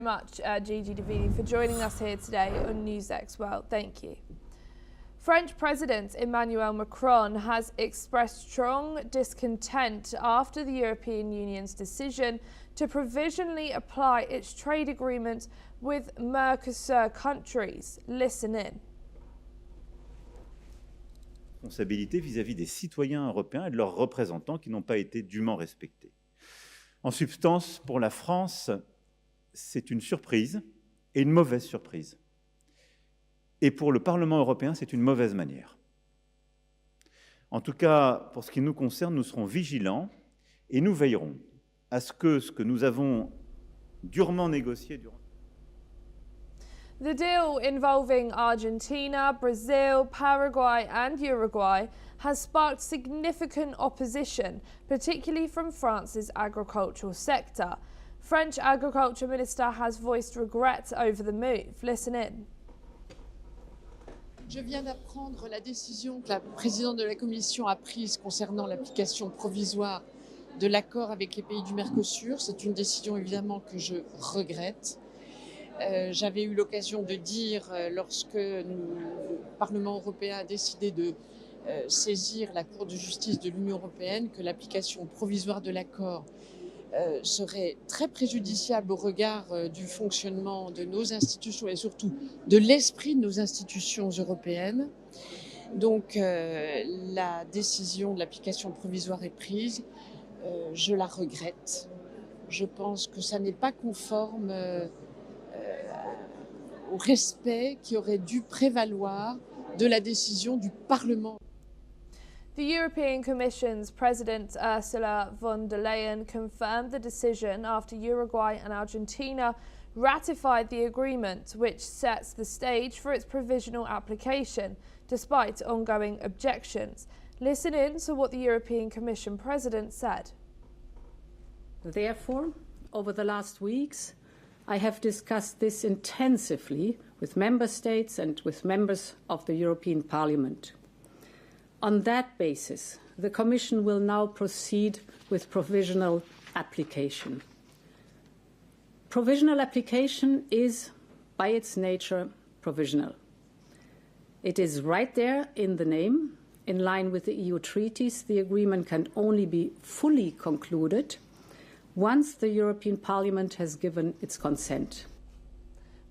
Much, Gigi Davidi, for joining us here today on NewsX World. Thank you. French President Emmanuel Macron has expressed strong discontent after the European Union's decision to provisionally apply its trade agreement with Mercosur countries. Listen in. Responsabilité vis-à-vis des citoyens européens et de leurs représentants qui n'ont pas été dûment respectés. En substance, pour la France, c'est une surprise, et une mauvaise surprise. Et pour le Parlement européen, c'est une mauvaise manière. En tout cas, pour ce qui nous concerne, nous serons vigilants et nous veillerons à ce que nous avons durement négocié durant... The deal involving Argentina, Brazil, Paraguay and Uruguay has sparked significant opposition, particularly from France's agricultural sector. French Agriculture Minister has voiced regret over the move. Listen in. Je viens d'apprendre la décision que la présidente de la Commission a prise concernant l'application provisoire de l'accord avec les pays du Mercosur. C'est une décision évidemment que je regrette. J'avais eu l'occasion de dire lorsque le Parlement européen a décidé de saisir la Cour de justice de l'Union européenne que l'application provisoire de l'accord serait très préjudiciable au regard du fonctionnement de nos institutions et surtout de l'esprit de nos institutions européennes. Donc la décision de l'application provisoire est prise, je la regrette. Je pense que ça n'est pas conforme au respect qui aurait dû prévaloir de la décision du Parlement. The European Commission's President Ursula von der Leyen confirmed the decision after Uruguay and Argentina ratified the agreement, which sets the stage for its provisional application, despite ongoing objections. Listen in to what the European Commission President said. Therefore, over the last weeks, I have discussed this intensively with Member States and with members of the European Parliament. On that basis, the Commission will now proceed with provisional application. Provisional application is, by its nature, provisional. It is right there in the name. In line with the EU treaties, the agreement can only be fully concluded once the European Parliament has given its consent.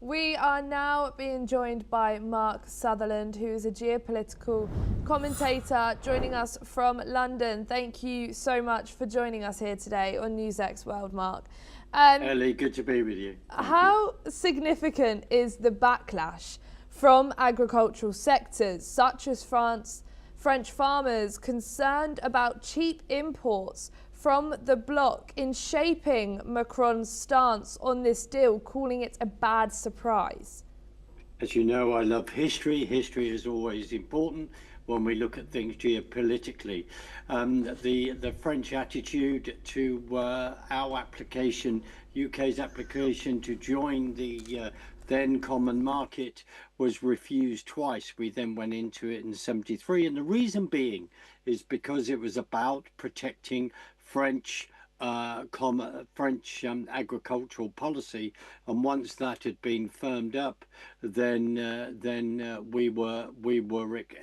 We are now being joined by Mark Sutherland, who is a geopolitical commentator joining us from London. Thank you so much for joining us here today on NewsX World, Mark. Ellie, good to be with you. How significant is the backlash from agricultural sectors such as French farmers concerned about cheap imports from the bloc in shaping Macron's stance on this deal, calling it a bad surprise? As you know, I love history. History is always important when we look at things geopolitically. The French attitude to our application, UK's application to join the then common market was refused twice. We then went into it in '73, and the reason being is because it was about protecting French agricultural policy, and once that had been firmed up, then we were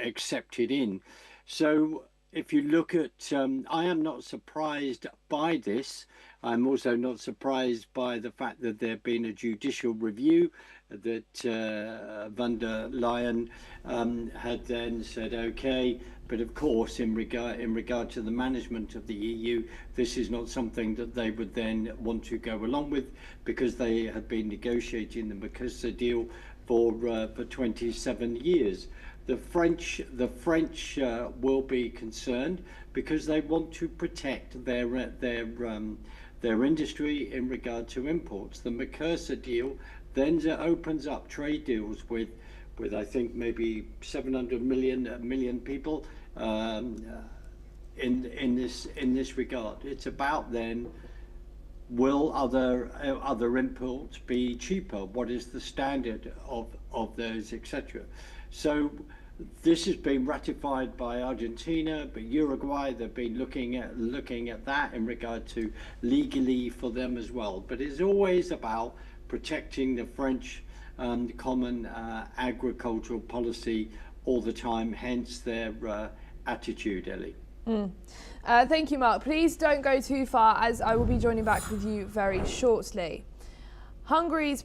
accepted in. So if you look at, I am not surprised by this. I'm also not surprised by the fact that there had been a judicial review that von der Leyen had then said, okay, but of course in regard to the management of the EU, this is not something that they would then want to go along with, because they had been negotiating the Mercosur deal for 27 years. The French will be concerned because they want to protect their industry in regard to imports. The Mercosur deal then opens up trade deals with I think maybe 700 million people in this regard. It's about then, will other imports be cheaper? What is the standard of those, etc.? So this has been ratified by Argentina, but Uruguay, they've been looking at that in regard to legally for them as well. But it's always about protecting the French common agricultural policy all the time, hence their attitude, Ellie. Thank you, Mark. Please don't go too far, as I will be joining back with you very shortly. Hungary's